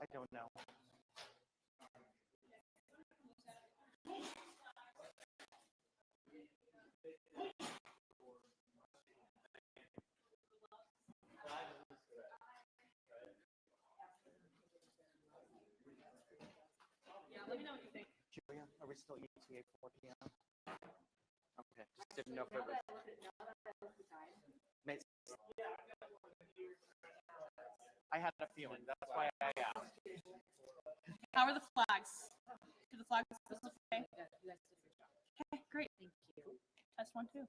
I don't know. Let me know what you think. Julia, are we still ETA 4 p.m.? Okay, just didn't know if it was. I had a feeling. That's why I asked. How are the flags? Do the flags look okay? Okay, great. Thank you. Test 1, 2.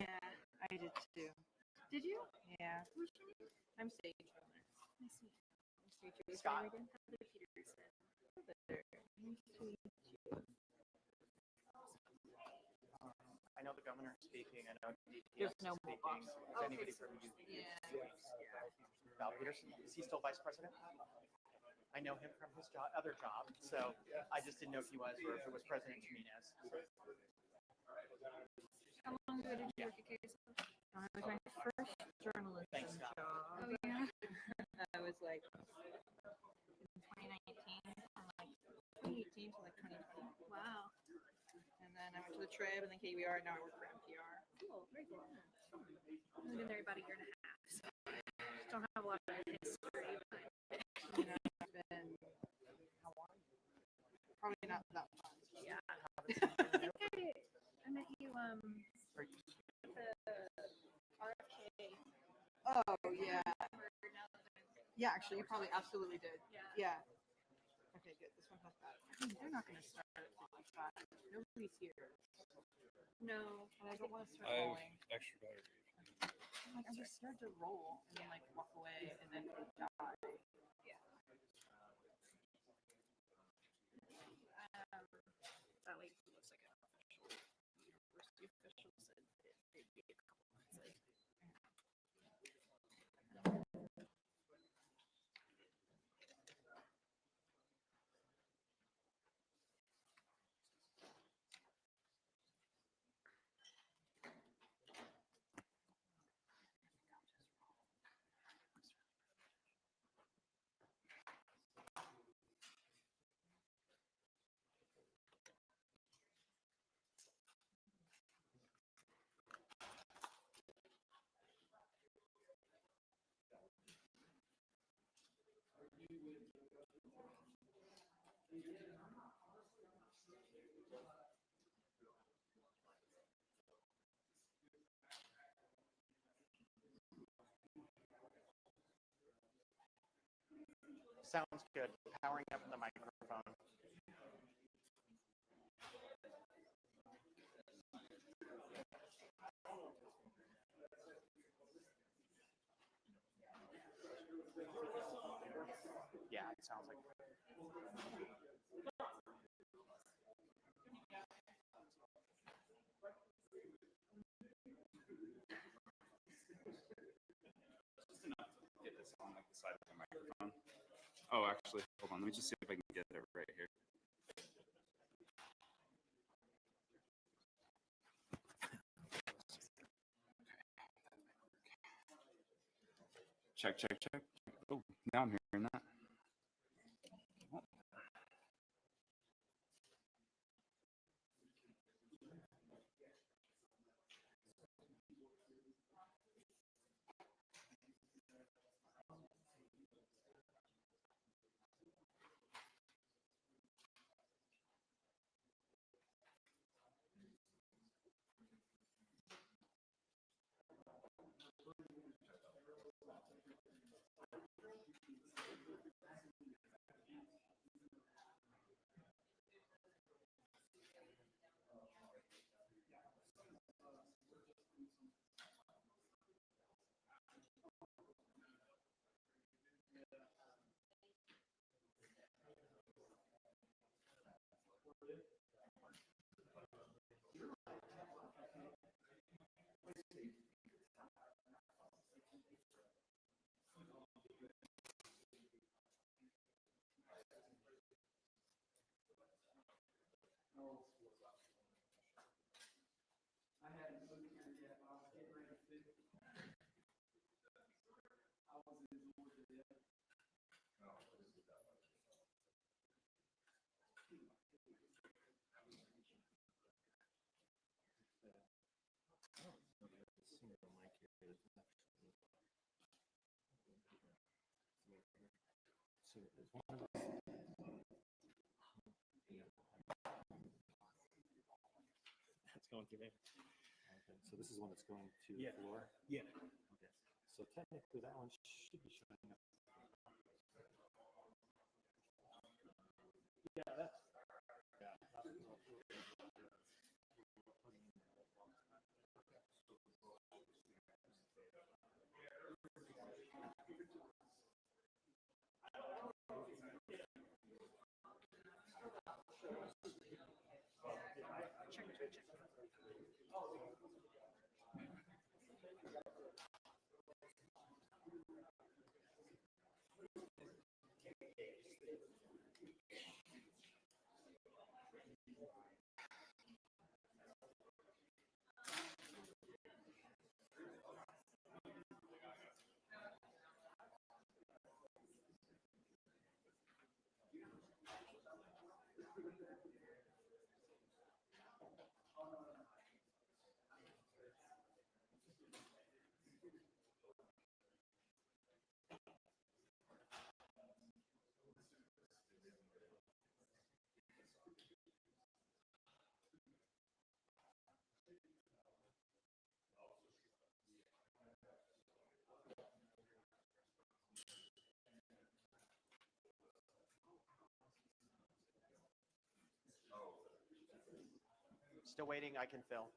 Yeah, I did too. Did you? Yeah. I'm Sage. Nice to meet you. Nice to meet you. Scott. Again? Heather Peterson. Heather. Nice to meet you. I know the governor's speaking. I know DPS There's no is more speaking. boss. Is anybody from you? Val Peterson? Is he still vice president? I know him from his other job, so I just didn't know if he was or if it was President Jimenez. How long ago did you work at KSL? It was my first journalism Thanks, Scott. job. Oh yeah. I was like in 2019, from like 2018 to like 2020. Wow. And then I went to the Trib and then KBR, and now I work for NPR. Cool. Very cool. I've been there about a year and a half, so don't have a lot of history. But You know, it's been probably not that fun. yeah. I think I met you at the RFK. Oh yeah. Yeah, actually, you probably absolutely did. Yeah. Yeah. Okay, good. This one has that. I mean, they're not going to start at 55. Nobody's here. No. And I don't want to start I have rolling. extra battery. Like, I just start to roll and then, like, walk away and then die. Yeah. That lady who looks like an official university official said that they'd be a couple months late. Sounds good. Powering up the microphone. Yeah, it sounds like. Just enough to get this on like the side of the microphone. Oh, actually, hold on. Let me just see if I can get it right here. Check, check, check. Oh, now I'm hearing that. Oh. So there's one of those. That's going through there. Okay, so this is one that's going to the floor. Yeah. Okay. So technically, that one should be showing up. Yeah, that's. Still waiting. I can fill.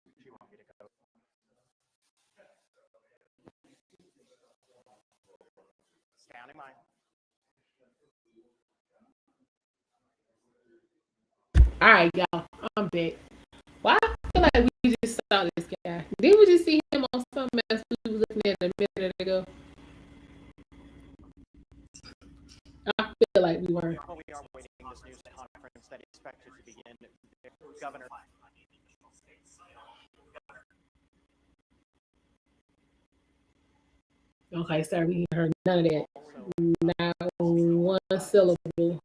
Do you want me to go? Standing by. All right, y'all. I'm back. Why I feel like we just saw this guy? Did we just see him on something else we was looking at a minute ago? I feel like we weren't. Well, we are waiting this news conference that is expected to begin. Governor. Okay, sorry, we heard none of that. Not one syllable. It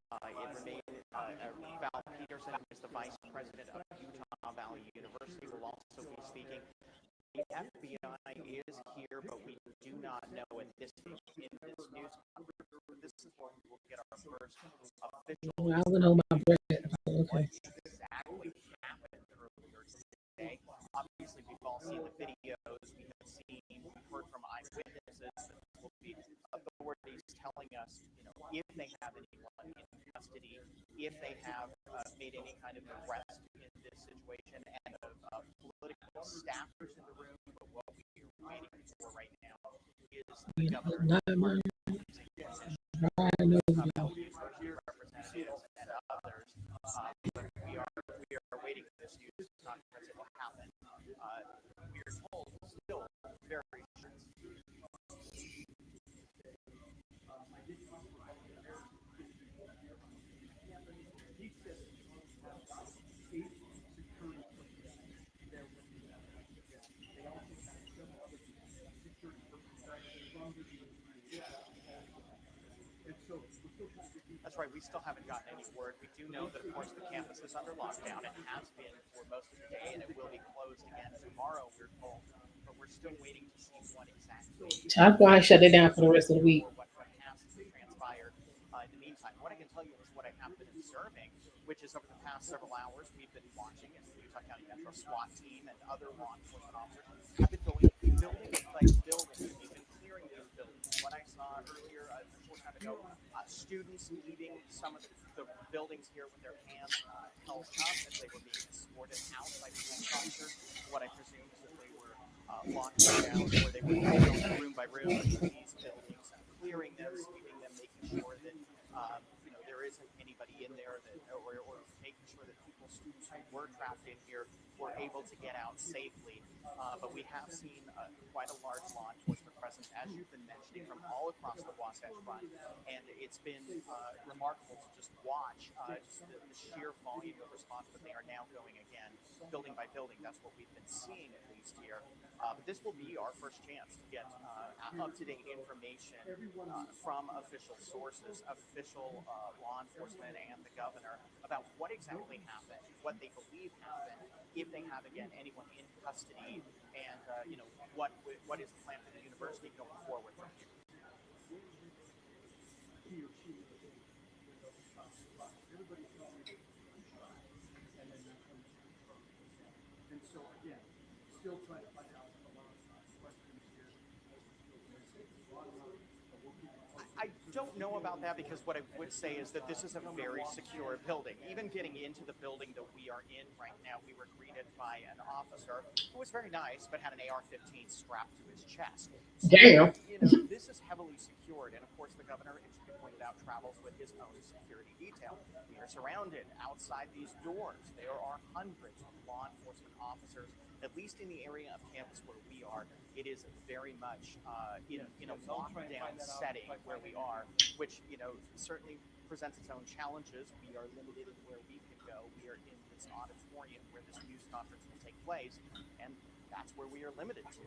remained Val Peterson, who is the vice president of Utah Valley University, will also be speaking. The FBI is here, but we do not know at this stage in this news conference. This is where we will get our first official. I don't know my breath. Okay. Exactly happened earlier today. Obviously, we've all seen the videos. We have seen, we've heard from eyewitnesses. This will be authorities telling us, if they have anyone in custody, if they have made any kind of arrest in this situation, and political staffers in the room. But what we are waiting for right now is the governor. I know. University representatives and others. We are waiting for this news conference. It will happen. We are told still very short. That's right. We still haven't gotten any word. We do know that, of course, the campus is under lockdown. It has been for most of the day, and it will be closed again tomorrow, we're told. But we're still waiting to see what exactly. I'll go and shut it down for the rest of the week. What has transpired in the meantime. What I can tell you is what I have been observing which is over the past several hours we've been watching as the Utah County Metro SWAT team and other law enforcement officers have been going building by building. We've been clearing these buildings. What I saw earlier a short time ago, students leaving some of the buildings here with their hands held up as they were being escorted out by police officers. What I presume is that they were locking down, or they were going room by room into these buildings, clearing them, sweeping them, making sure that there isn't anybody in there that, or making sure that people, students who were trapped in here, were able to get out safely. But we have seen quite a large law enforcement presence, as you've been mentioning, from all across the Wasatch Front, and it's been remarkable to just watch just the sheer volume of response. But they are now going again, building by building. That's what we've been seeing at least here. But this will be our first chance to get up-to-date information from official sources, official law enforcement and the governor about what exactly happened, what they believe happened, if they have, again, anyone in custody, and what is the plan for the university going forward from here. And so again, still trying to find out a lot of questions here. I don't know about that, because what I would say is that this is a very secure building. Even getting into the building that we are in right now, we were greeted by an officer who was very nice but had an AR-15 strapped to his chest. So, Damn. This is heavily secured, and of course the governor, as you pointed out, travels with his own security detail. We are surrounded outside these doors. There are hundreds of law enforcement officers, at least in the area of campus where we are. It is very much in a lockdown setting where we are, which certainly presents its own challenges. We are limited in where we can go. We are in this auditorium where this news conference will take place, and that's where we are limited to.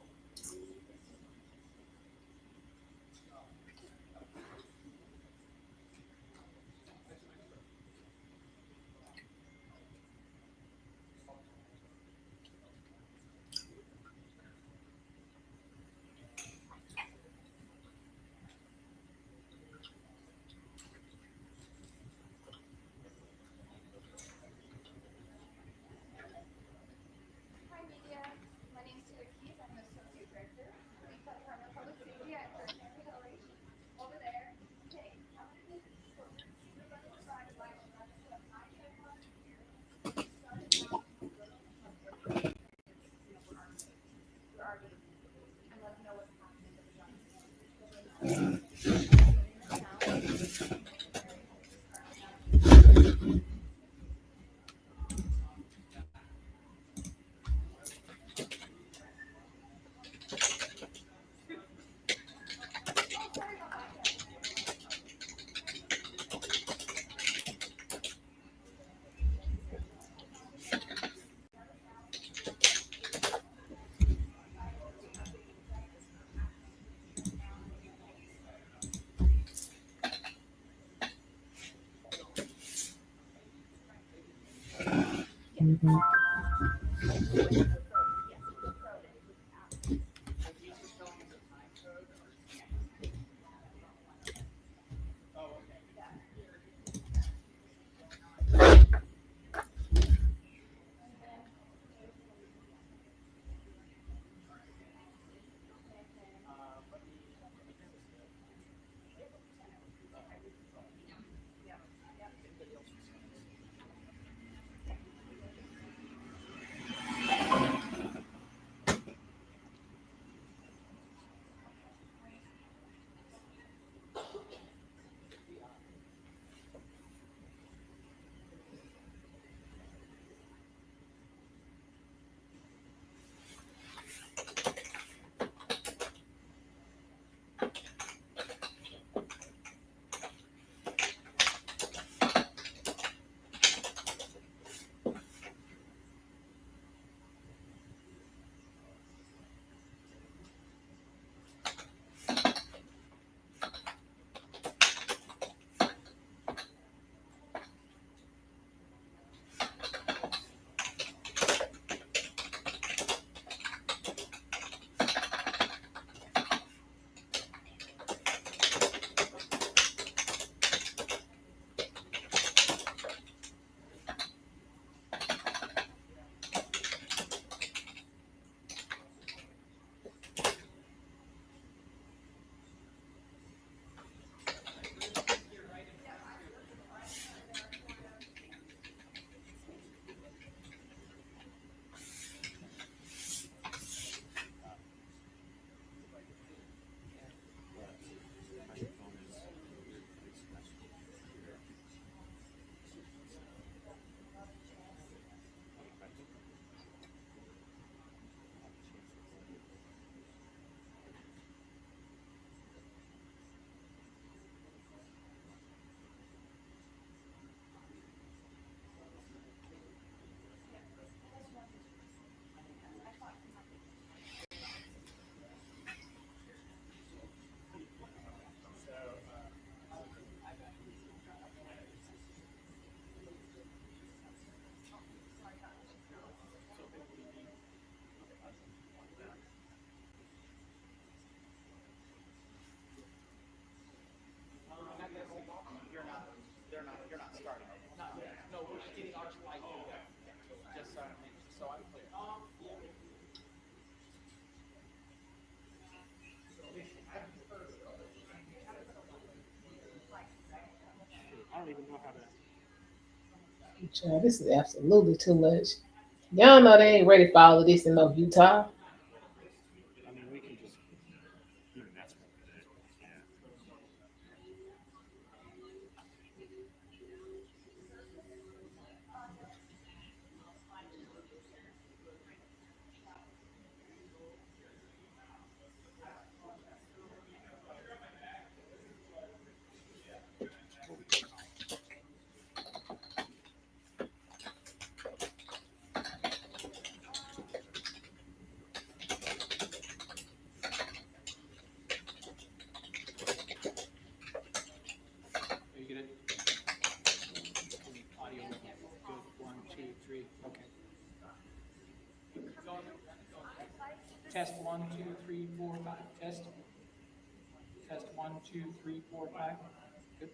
don't even know how to. Child, this is absolutely too much. Y'all know they ain't ready for all of this in no Utah. I mean, we can just, even that's what it is. Yeah. You get it? Audio level. Good. 1, 2, 3. Okay. Test 1, 2, 3, 4, 5. Test. Test 1, 2, 3, 4, 5. Good.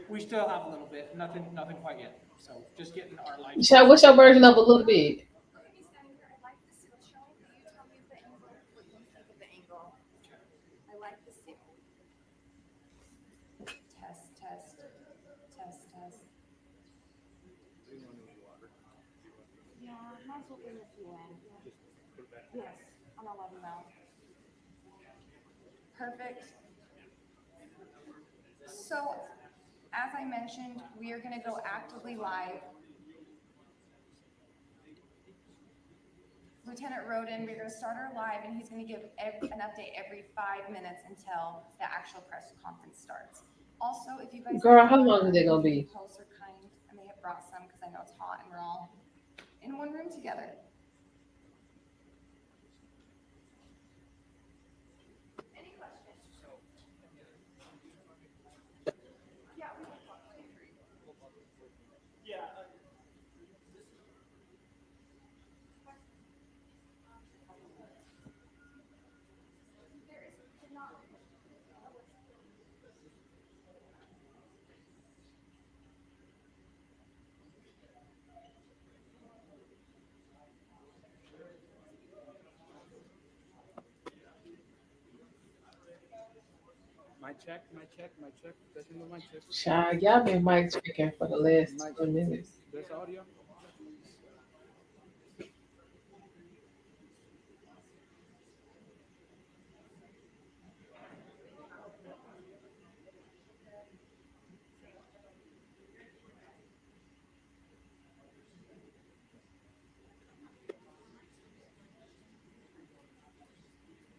We still have a little bit. Nothing quite yet. So just getting our light. Child, what's your version of a little bit? I like the suit showing, but you tell me the angle, what you think of the angle. I like the suit. Test, test, test, test. Yeah, might as well bring a few in. Yes, on 11 mil. Perfect. So, as I mentioned, we are going to go actively live. Lieutenant Roden, we're going to start our live, and he's going to give an update every 5 minutes until the actual press conference starts. Also, if you guys Girl, how long is it gonna be? posts are kind. I may have brought some because I know it's hot and we're all in one room together. Any questions? Yeah, we will talk to you. Yeah. Mic check, mic check, mic check. Testing the mic check. Child, y'all been mic checking for the last Mic 2 check. minutes. There's audio.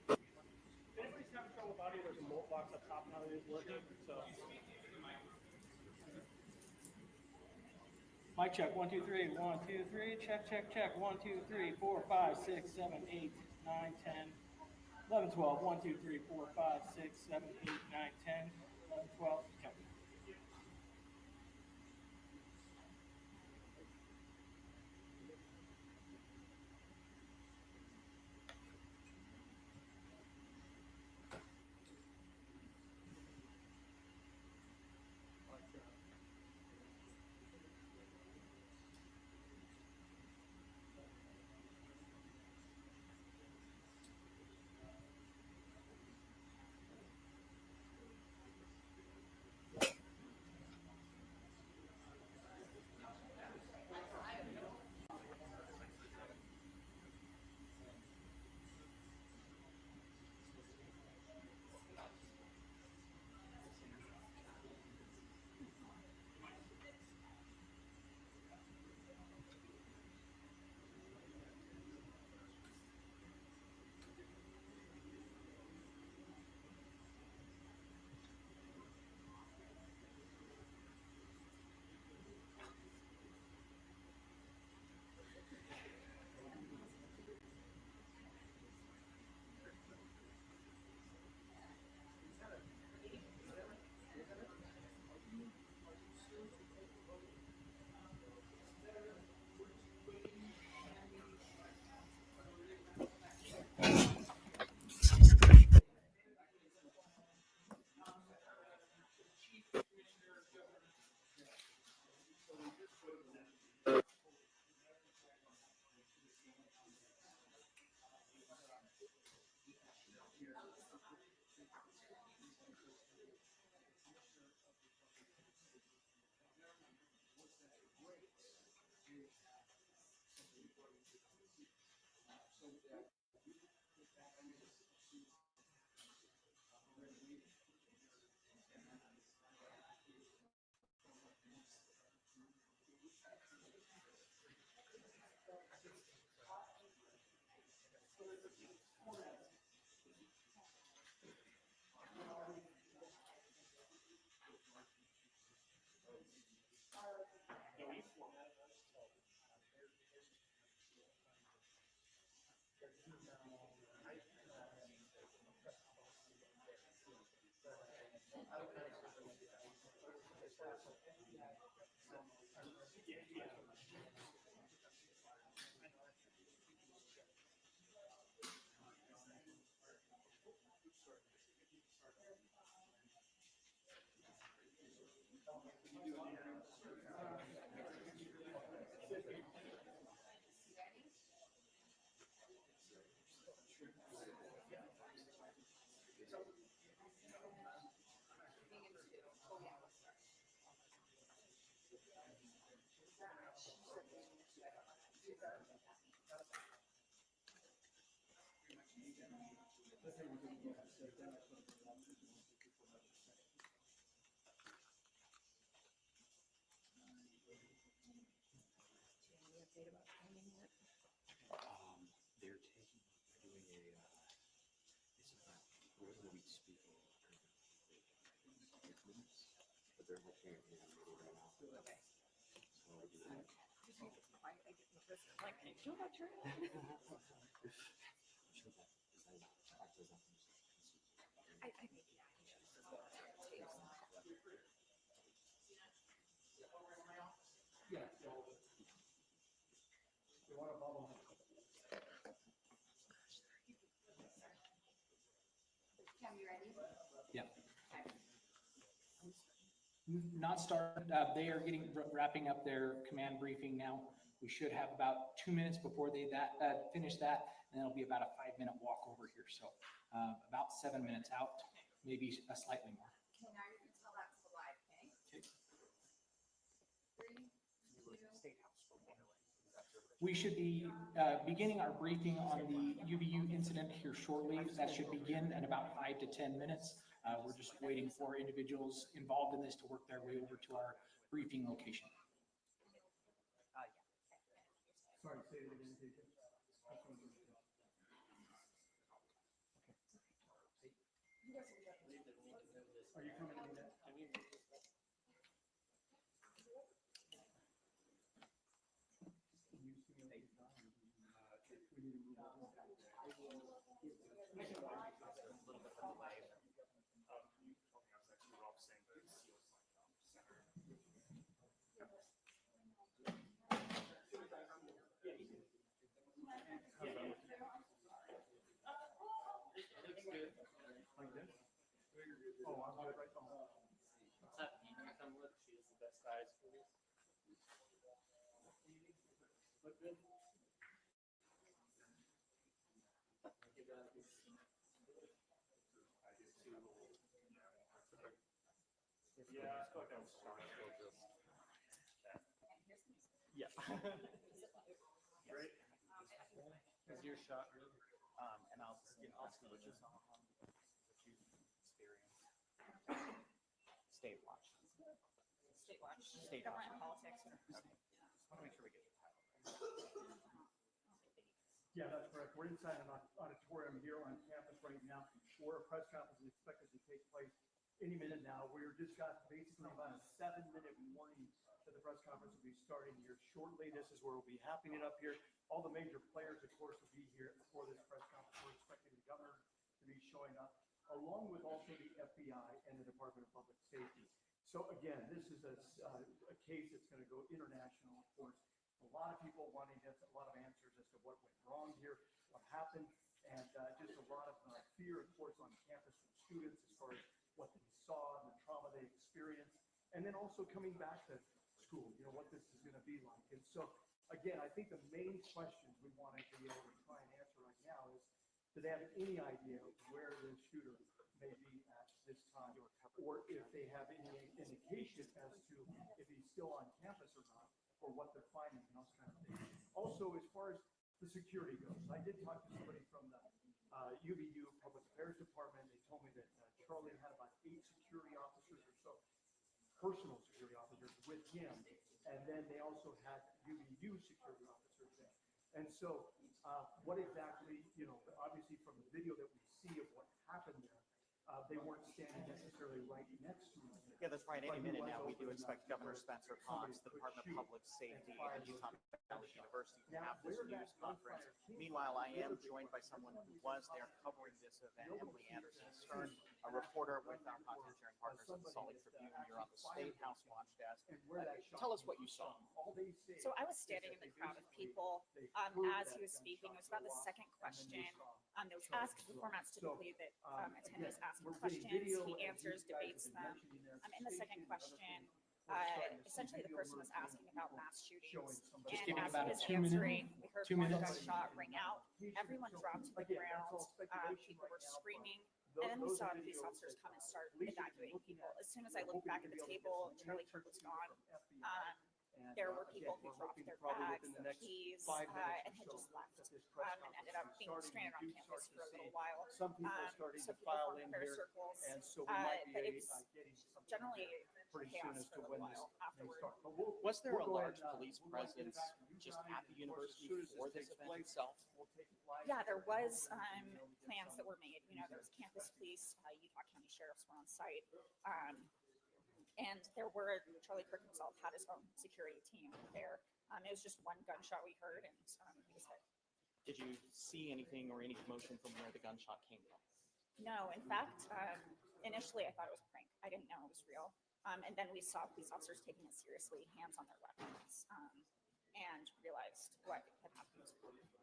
If anybody's having trouble with audio, there's a mult box up top now that is working. So. Mic check. 1, 2, 3. 1, 2, 3. Check, check, check. 1, 2, 3, 4, 5, 6, 7, 8, 9, 10, 11, 12. 1, 2, 3, 4, 5, 6, 7, 8, 9, 10, 11, 12. Okay. They're doing a, it's about, we're going to be speaking minutes, but they're looking at me right now. Okay. So we'll do that. Like, can you show that true? Show that, because I actually got them. I think, yeah. Cam, you ready? Yeah. Not started. They are wrapping up their command briefing now. We should have about 2 minutes before they finish that, and it'll be about a 5-minute walk over here. So about 7 minutes out, maybe slightly more. Okay, now you can tell that's the live, okay? Okay. We should be beginning our briefing on the UVU incident here shortly. That should begin in about 5 to 10 minutes. We're just waiting for individuals involved in this to work their way over to our briefing location. Sorry, say it again, Jason. Are you coming in next? Like this? Oh, I'm good right now. What's up? Can you come look? She has the best eyes for you. Look good? Yeah, I spoke out strong. Yeah. Great. Is your shot really? And I'll switch us on what you experience. State watch. State watch. State watch. Government politics. Okay. Just want to make sure we get the title right. Yeah, that's correct. We're inside an auditorium here on campus right now, where a press conference is expected to take place any minute now. We're just got basically about a 7-minute warning that the press conference will be starting here shortly. This is where we'll be happing it up here. All the major players, of course, will be here for this press conference. We're expecting the governor to be showing up, along with also the FBI and the Department of Public Safety. So again, this is a case that's going to go international, of course. A lot of people wanting a lot of answers as to what went wrong here, what happened, and just a lot of fear, of course, on campus from students as far as what they saw and the trauma they experienced, and then also coming back to school, what this is going to be like. And so, again, I think the main questions we want to be able to try and answer right now is, do they have any idea where the shooter may be at this time, or if they have any indication as to if he's still on campus or not, or what they're finding and those kind of things. Also, as far as the security goes. I did talk to somebody from the UVU Public Affairs Department. They told me that Charlie had about 8 security officers or so, personal security officers with him. And then they also had UVU security officers there. And so what exactly, obviously from the video that we see of what happened there, they weren't standing necessarily right next to each other. Yeah, that's right. Any minute now, we do expect Governor Spencer Cox, the Department of Public Safety, and Utah Valley University to have this news conference. Meanwhile, I am joined by someone who was there covering this event, Emily Anderson Stern, a reporter with our content sharing partners at the Salt Lake Tribune. You're on the State House Watch Desk. Tell us what you saw. So I was standing in the crowd of people as he was speaking. It was about the second question that was asked. The format's typically that attendees ask questions, he answers, debates them. In the second question, essentially the person was asking about mass shootings. Just And give me as about he a was 2 minute- answering, we heard 2 one minutes. gunshot ring out. Everyone dropped to the ground. People were screaming. And then we saw police officers come and start evacuating people. As soon as I looked back at the table, Charlie Kirk was gone. There were people who dropped their bags, their keys, and had just left, and ended up being stranded on campus for a little while. Some people starting So to people file formed in prayer here, circles, and so we might but be it was getting some generally pretty soon chaos as for to a when little this while may afterward. start. But we'll- Was there we'll a go large ahead and, police we'll let you presence back to just Utah at the university as soon as for this takes event place. itself? We'll take it live. Yeah, there was plans that were made. There was campus police, Utah County sheriffs were on site, and there were Charlie Kirk himself had his own security team there. It was just one gunshot we heard, and he was hit. Did you see anything or any commotion from where the gunshot came from? No, in fact, initially I thought it was a prank. I didn't know it was real. And then we saw police officers taking it seriously, hands on their weapons, and realized what had happened.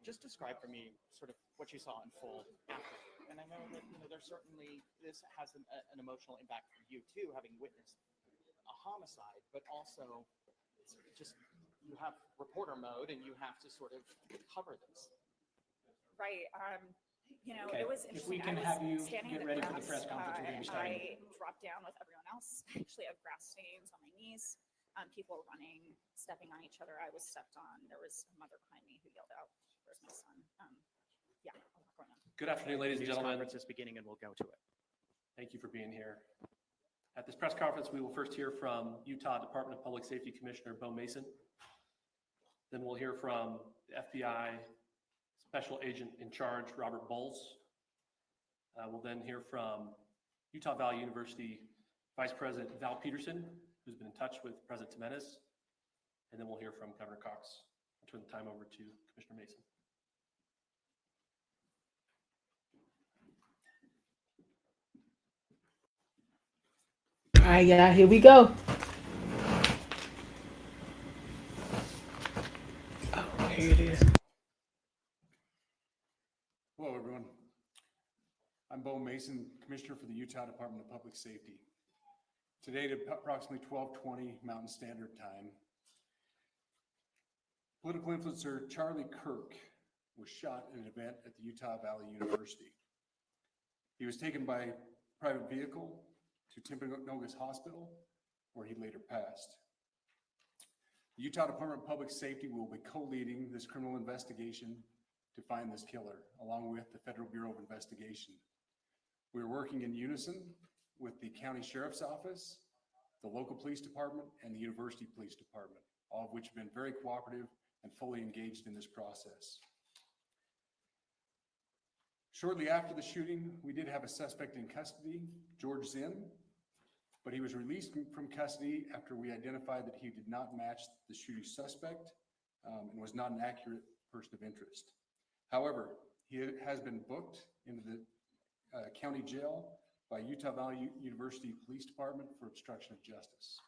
Just describe for me sort of what you saw unfold after. And I know that there's certainly this has an emotional impact for you too, having witnessed a homicide, but also it's just you have reporter mode and you have to sort of cover this. Right. Okay, It was if we interesting. can I was have you standing get in ready for the grass. press conference, we're gonna be starting. I dropped down with everyone else. I actually have grass stains on my knees. People were running, stepping on each other. I was stepped on. There was a mother behind me who yelled out, "Where's my son?" Yeah, a lot going on. Good afternoon, ladies and News gentlemen. conference is beginning and we'll go to it. Thank you for being here. At this press conference, we will first hear from Utah Department of Public Safety Commissioner Bo Mason. Then we'll hear from the FBI Special Agent in Charge, Robert Bowles. We'll then hear from Utah Valley University Vice President Val Peterson, who's been in touch with President Jimenez. And then we'll hear from Governor Cox. I'll turn the time over to Commissioner Mason. All right, y'all, here we go. Oh, here it is. Hello, everyone. I'm Bo Mason, Commissioner for the Utah Department of Public Safety. Today at approximately 12:20 Mountain Standard Time, political influencer Charlie Kirk was shot in an event at the Utah Valley University. He was taken by private vehicle to Timpanogos Hospital, where he later passed. The Utah Department of Public Safety will be co-leading this criminal investigation to find this killer, along with the Federal Bureau of Investigation. We're working in unison with the County Sheriff's Office, the local police department, and the University Police Department, all of which have been very cooperative and fully engaged in this process. Shortly after the shooting, we did have a suspect in custody, George Zinn, but he was released from custody after we identified that he did not match the shooting suspect and was not an accurate person of interest. However, he has been booked into the county jail by Utah Valley University Police Department for obstruction of justice.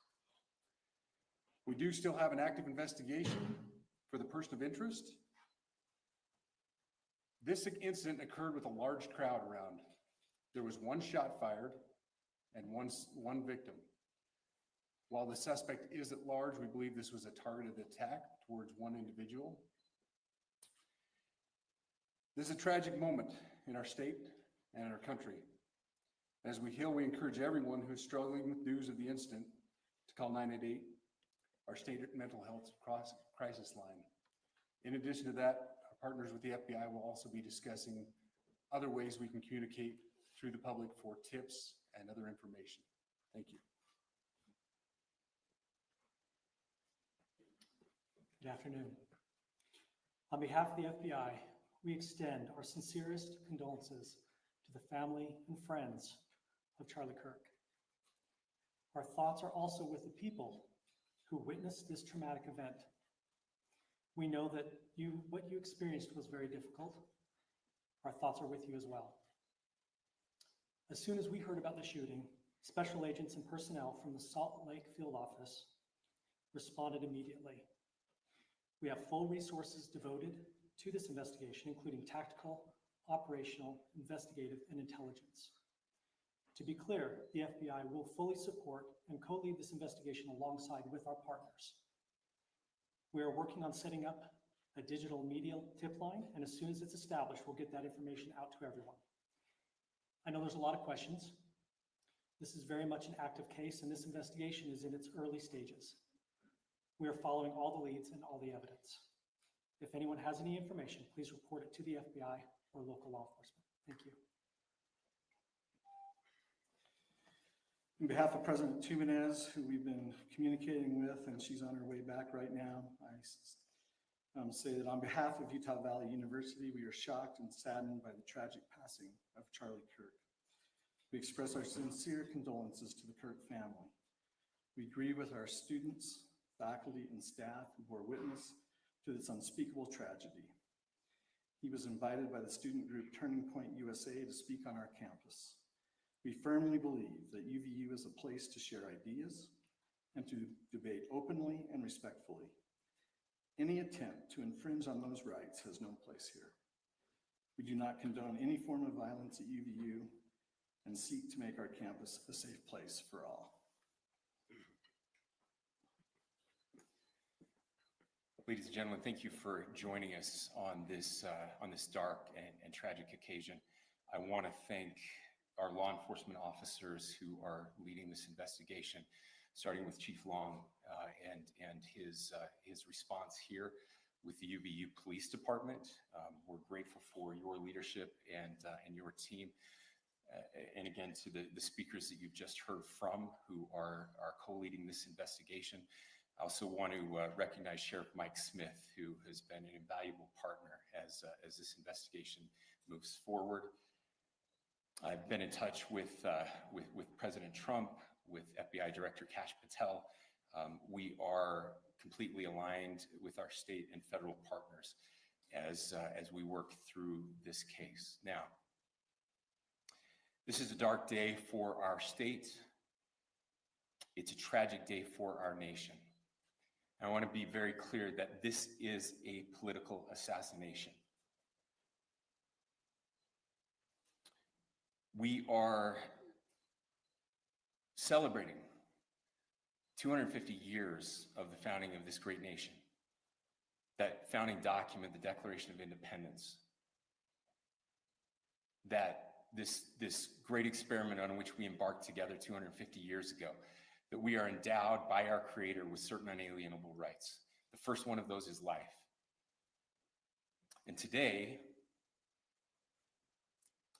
We do still have an active investigation for the person of interest. This incident occurred with a large crowd around. There was one shot fired and one victim. While the suspect is at large, we believe this was a targeted attack towards one individual. This is a tragic moment in our state and in our country. As we heal, we encourage everyone who is struggling with news of the incident to call 988, our state mental health crisis line. In addition to that, our Our partners with the FBI will also be discussing other ways we can communicate through the public for tips and other information. Thank you. Good afternoon. On behalf of the FBI, we extend our sincerest condolences to the family and friends of Charlie Kirk. Our thoughts are also with the people who witnessed this traumatic event. We know that what you experienced was very difficult. Our thoughts are with you as well. As soon as we heard about the shooting, special agents and personnel from the Salt Lake Field Office responded immediately. We have full resources devoted to this investigation, including tactical, operational, investigative, and intelligence. To be clear, the FBI will fully support and co-lead this investigation alongside with our partners. We are working on setting up a digital media tip line, and as soon as it's established, we'll get that information out to everyone. I know there's a lot of questions. This is very much an active case, and this investigation is in its early stages. We are following all the leads and all the evidence. If anyone has any information, please report it to the FBI or local law enforcement. Thank you. On behalf of President Tumenez, who we've been communicating with, and she's on her way back right now, I say that on behalf of Utah Valley University, we are shocked and saddened by the tragic passing of Charlie Kirk. We express our sincere condolences to the Kirk family. We grieve with our students, faculty, and staff who bore witness to this unspeakable tragedy. He was invited by the student group Turning Point USA to speak on our campus. We firmly believe that UVU is a place to share ideas and to debate openly and respectfully. Any attempt to infringe on those rights has no place here. We do not condone any form of violence at UVU and seek to make our campus a safe place for all. Ladies and gentlemen, thank you for joining us on this dark and tragic occasion. I want to thank our law enforcement officers who are leading this investigation, starting with Chief Long and his response here with the UVU Police Department. We're grateful for your leadership and your team. And again, to the speakers that you've just heard from who are co-leading this investigation. I also want to recognize Sheriff Mike Smith, who has been an invaluable partner as this investigation moves forward. I've been in touch with President Trump, with FBI Director Kash Patel. We are completely aligned with our state and federal partners as we work through this case. Now, this is a dark day for our state. It's a tragic day for our nation. I want to be very clear that this is a political assassination. We are celebrating 250 years of the founding of this great nation. That founding document, the Declaration of Independence, that this great experiment on which we embarked together 250 years ago, that we are endowed by our Creator with certain unalienable rights. The first one of those is life. And today,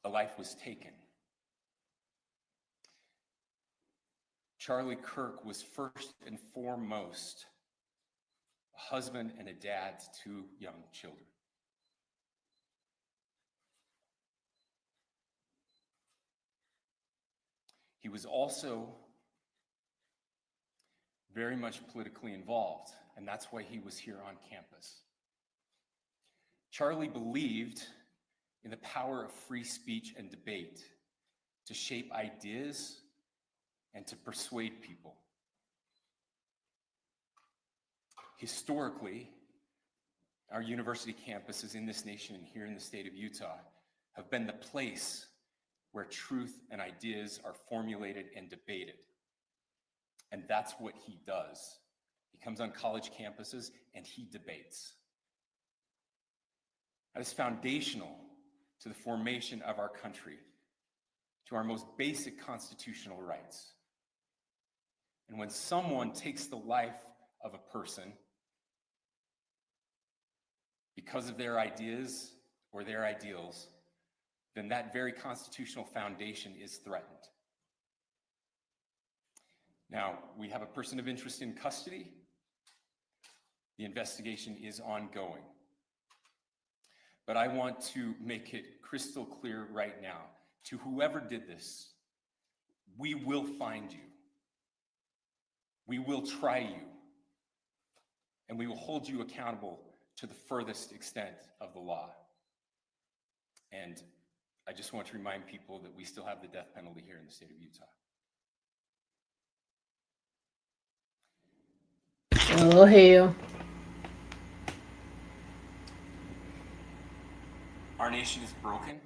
a life was taken. Charlie Kirk was first and foremost a husband and a dad to two young children. He was also very much politically involved, and that's why he was here on campus. Charlie believed in the power of free speech and debate to shape ideas and to persuade people. Historically, our university campuses in this nation and here in the state of Utah have been the place where truth and ideas are formulated and debated. And that's what he does. He comes on college campuses and he debates. That is foundational to the formation of our country, to our most basic constitutional rights. And when someone takes the life of a person because of their ideas or their ideals, then that very constitutional foundation is threatened. Now, we have a person of interest in custody. The investigation is ongoing. But I want to make it crystal clear right now to whoever did this, we will find you. We will try you. And we will hold you accountable to the furthest extent of the law. And I just want to remind people that we still have the death penalty here in the state of Utah. Oh, hell. Our nation is broken.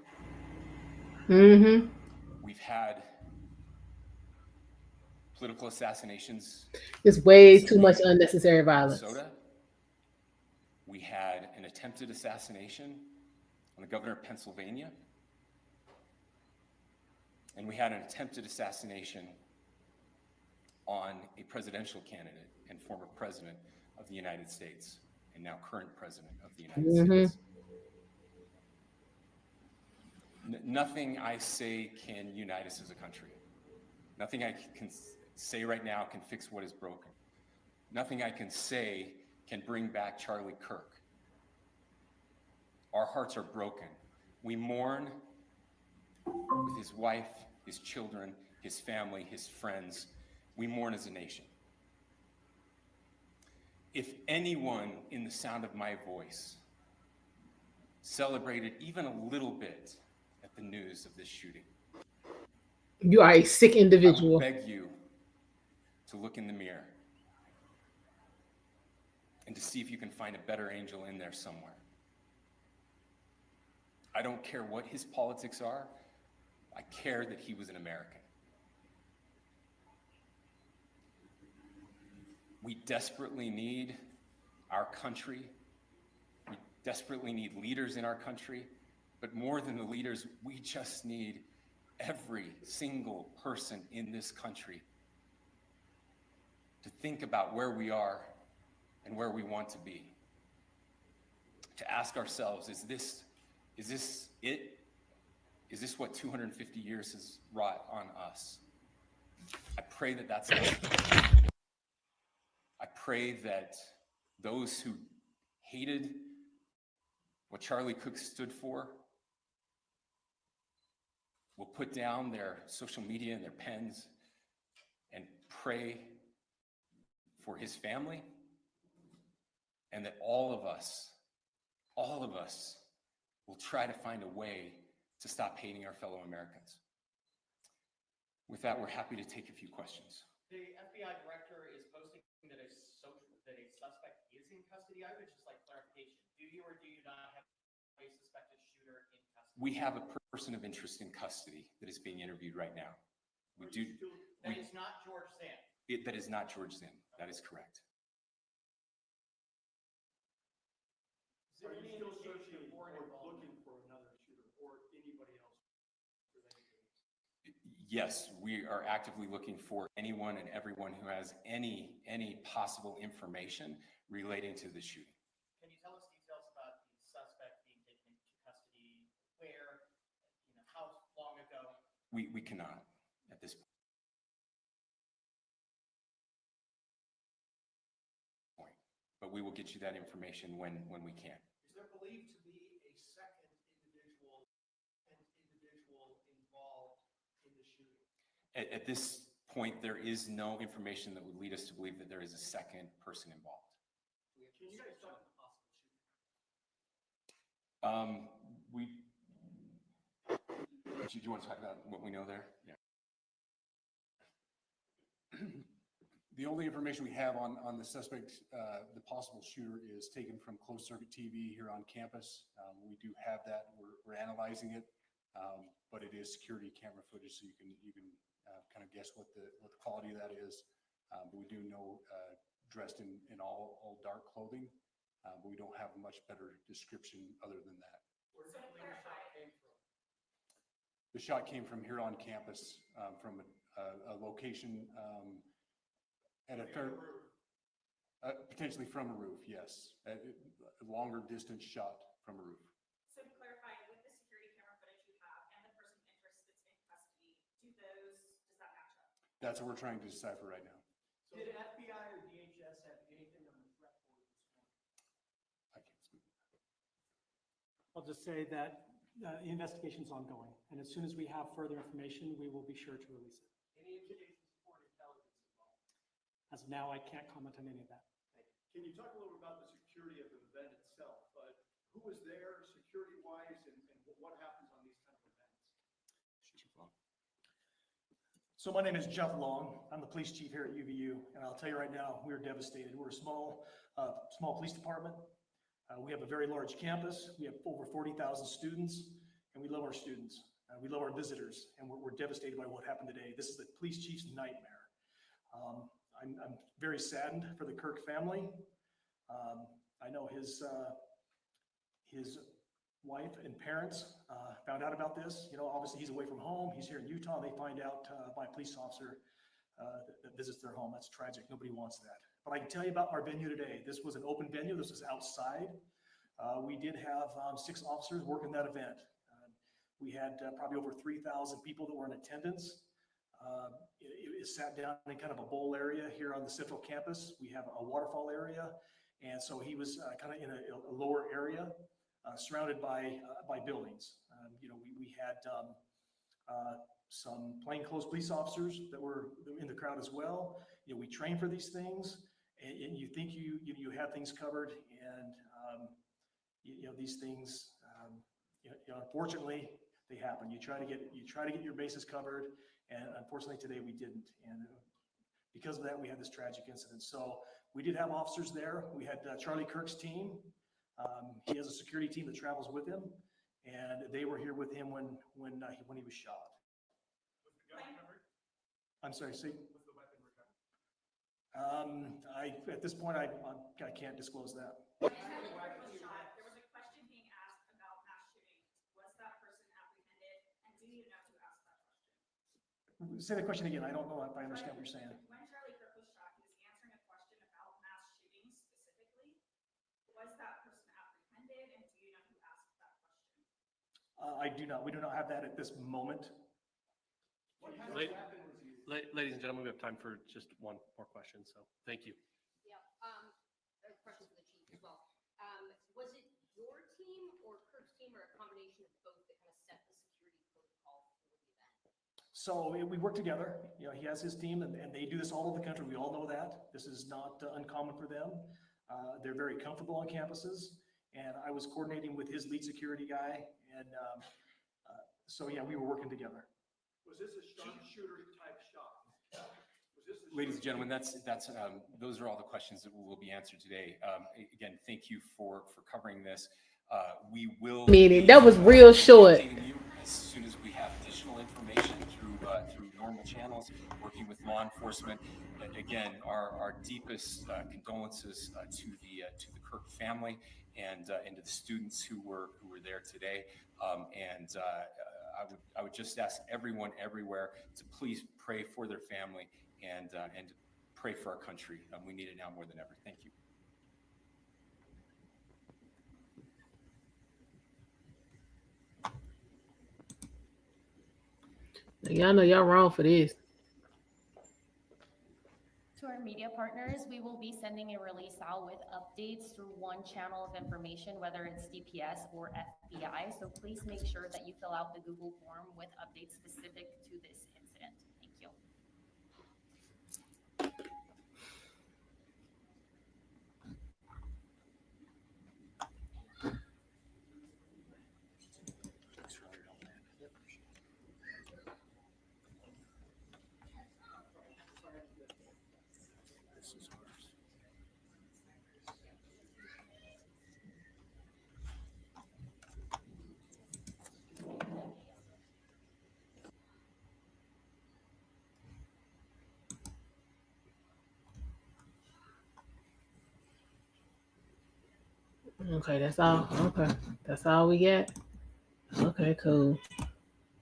Mm-hmm. We've had political assassinations. It's way too much unnecessary violence. Minnesota. We had an attempted assassination on the governor of Pennsylvania. And we had an attempted assassination on a presidential candidate and former president of the United States, and now current president of the United States. Nothing I say can unite us as a country. Nothing I can say right now can fix what is broken. Nothing I can say can bring back Charlie Kirk. Our hearts are broken. We mourn with his wife, his children, his family, his friends. We mourn as a nation. If anyone in the sound of my voice celebrated even a little bit at the news of this shooting, you are a sick individual. I would beg you to look in the mirror and to see if you can find a better angel in there somewhere. I don't care what his politics are. I care that he was an American. We desperately need our country. We desperately need leaders in our country. But more than the leaders, we just need every single person in this country to think about where we are and where we want to be. To ask ourselves, is this it? Is this what 250 years has wrought on us? I pray that that's it. I pray that those who hated what Charlie Kirk stood for will put down their social media and their pens and pray for his family, and that all of us will try to find a way to stop hating our fellow Americans. With that, we're happy to take a few questions. The FBI director is posting that a suspect is in custody. I would just like clarification. Do you or do you not have a suspected shooter in custody? We have a person of interest in custody that is being interviewed right now. That is not George Zinn. That is not George Zinn. That is correct. Are you still searching or looking for another shooter or anybody else related to it? Yes, we are actively looking for anyone and everyone who has any possible information relating to the shooting. Can you tell us details about the suspect being taken into custody? Where? How long ago? We cannot at this point, but we will get you that information when we can. Is there believed to be a second individual involved in the shooting? At this point, there is no information that would lead us to believe that there is a second person involved. Can you guys talk about possible shooting? Do you want to talk about what we know there? Yeah. The only information we have on the suspect, the possible shooter, is taken from closed circuit TV here on campus. We do have that. We're analyzing it, but it is security camera footage, so you can kind of guess what the quality of that is. But we do know dressed in all dark clothing, but we don't have a much better description other than that. Where does that later shot came from? The shot came from here on campus, from a location at a fair. Potentially from a roof, yes. A longer distance shot from a roof. So to clarify, with the security camera footage you have and the person of interest that's in custody, does that match up? That's what we're trying to decipher right now. Did FBI or DHS have anything on the threat board this morning? I can't speak. I'll just say that the investigation's ongoing, and as soon as we have further information, we will be sure to release it. Any indications of foreign intelligence involved? As of now, I can't comment on any of that. Can you talk a little bit about the security of the event itself? Who was there security-wise and what happens on these kind of events? So my name is Jeff Long. I'm the police chief here at UVU, and I'll tell you right now, we're devastated. We're a small police department. We have a very large campus. We have over 40,000 students, and we love our students. We love our visitors, and we're devastated by what happened today. This is the police chief's nightmare. I'm very saddened for the Kirk family. I know his wife and parents found out about this. You know, obviously he's away from home. He's here in Utah. They find out by a police officer that visits their home. That's tragic. Nobody wants that. But I can tell you about our venue today. This was an open venue. This was outside. We did have 6 officers working that event. We had probably over 3,000 people that were in attendance. It sat down in kind of a bowl area here on the central campus. We have a waterfall area. And so he was kind of in a lower area surrounded by buildings. You know, we had some plainclothes police officers that were in the crowd as well. You know, we train for these things, and you think you have things covered, and you know, these things, you know, unfortunately, they happen. You try to get your bases covered, and unfortunately today we didn't. And because of that, we had this tragic incident. So we did have officers there. We had Charlie Kirk's team. He has a security team that travels with him, and they were here with him when he was shot. Was the gun recovered? I'm sorry, see? Was the weapon recovered? At this point, I can't disclose that. There was a question being asked about mass shootings. Was that person apprehended, and do you know who asked that question? Say the question again. I don't know if I understand what you're saying. When Charlie Kirk was shot, he was answering a question about mass shootings specifically. Was that person apprehended, and do you know who asked that question? I do not. We do not have that at this moment. What kind of weapon was used? Ladies and gentlemen, we have time for just one more question, so thank you. Yeah, a question for the chief as well. Was it your team or Kirk's team or a combination of both that kind of set the security protocol for the event? So we work together. You know, he has his team, and they do this all over the country. We all know that. This is not uncommon for them. They're very comfortable on campuses, and I was coordinating with his lead security guy, and so yeah, we were working together. Was this a sharpshooter type shot? Ladies and gentlemen, those are all the questions that will be answered today. Again, thank you for covering this. We will. That was real short. As soon as we have additional information through normal channels, working with law enforcement. Again, our deepest condolences to the Kirk family and to the students who were there today. I would just ask everyone everywhere to please pray for their family and pray for our country. We need it now more than ever. Thank you. Y'all know y'all wrong for this. To our media partners, we will be sending a release out with updates through one channel of information, whether it's DPS or FBI. So please make sure that you fill out the Google form with updates specific to this incident. Thank you. Okay, that's all. Okay, that's all we got. Okay, cool.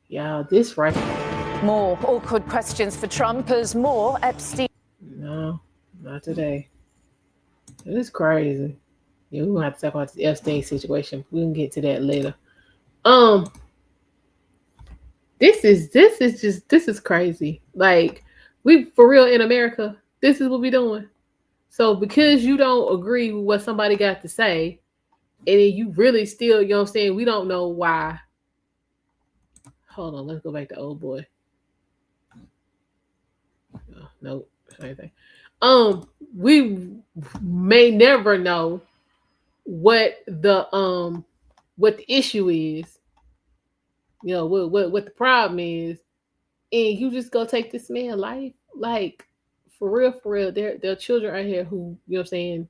Y'all, this right. More awkward questions for Trump as more Epstein. No, not today. It's crazy. Yeah, we're gonna have to talk about this Epstein situation. We can get to that later. Um, this is crazy. Like we for real in America, this is what we doing. So because you don't agree with what somebody got to say, and then you really still, you know what I'm saying, we don't know why. Hold on, let's go back to old boy. Oh, nope, same thing. We may never know what the issue is, you know, what the problem is, and you just go take this man life. Like for real, there are children out here who, you know what I'm saying,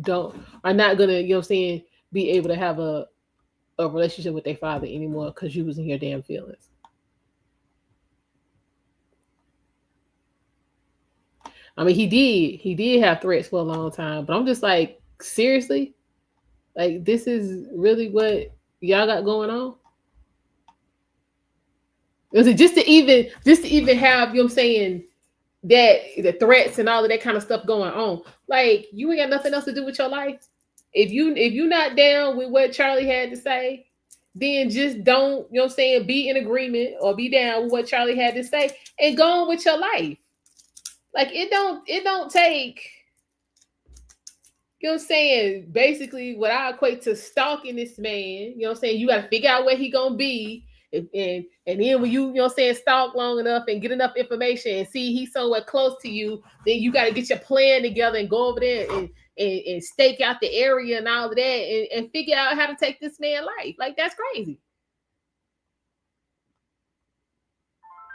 don't are not gonna, you know what I'm saying, be able to have a relationship with their father anymore because you was in your damn feelings. I mean, he did have threats for a long time, but I'm just like, seriously, like this is really what y'all got going on? Is it just to even have, you know what I'm saying, that the threats and all of that kind of stuff going on? Like you ain't got nothing else to do with your life. If you not down with what Charlie had to say, then just don't, you know what I'm saying, be in agreement or be down with what Charlie had to say and go on with your life. Like it don't take, you know what I'm saying, basically what I equate to stalking this man. You know what I'm saying? You got to figure out where he gonna be. And then when you know what I'm saying, stalk long enough and get enough information and see he's somewhere close to you, then you got to get your plan together and go over there and stake out the area and all of that and figure out how to take this man's life. Like that's crazy.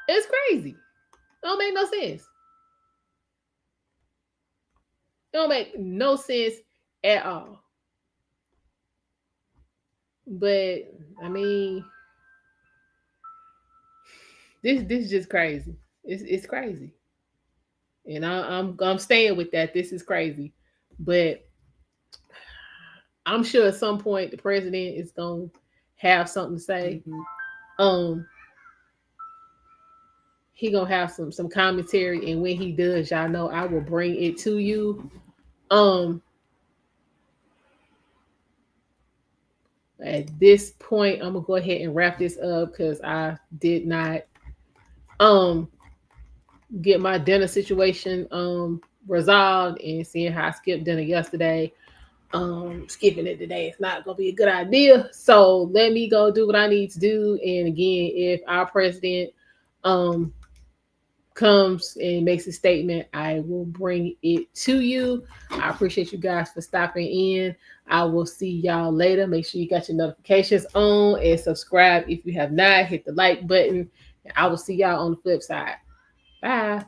It's crazy. It don't make no sense. It don't make no sense at all. But I mean, this is just crazy. It's crazy, and I'm staying with that. This is crazy, but I'm sure at some point the president is gonna have something to say. Um, he gonna have some commentary, and when he does, y'all know I will bring it to you. Um, at this point, I'm gonna go ahead and wrap this up because I did not get my dinner situation resolved, and seeing how I skipped dinner yesterday, skipping it today is not gonna be a good idea. So let me go do what I need to do. And again, if our president comes and makes a statement, I will bring it to you. I appreciate you guys for stopping in. I will see y'all later. Make sure you got your notifications on and subscribe if you have not. Hit the like button. And I will see y'all on the flip side. Bye.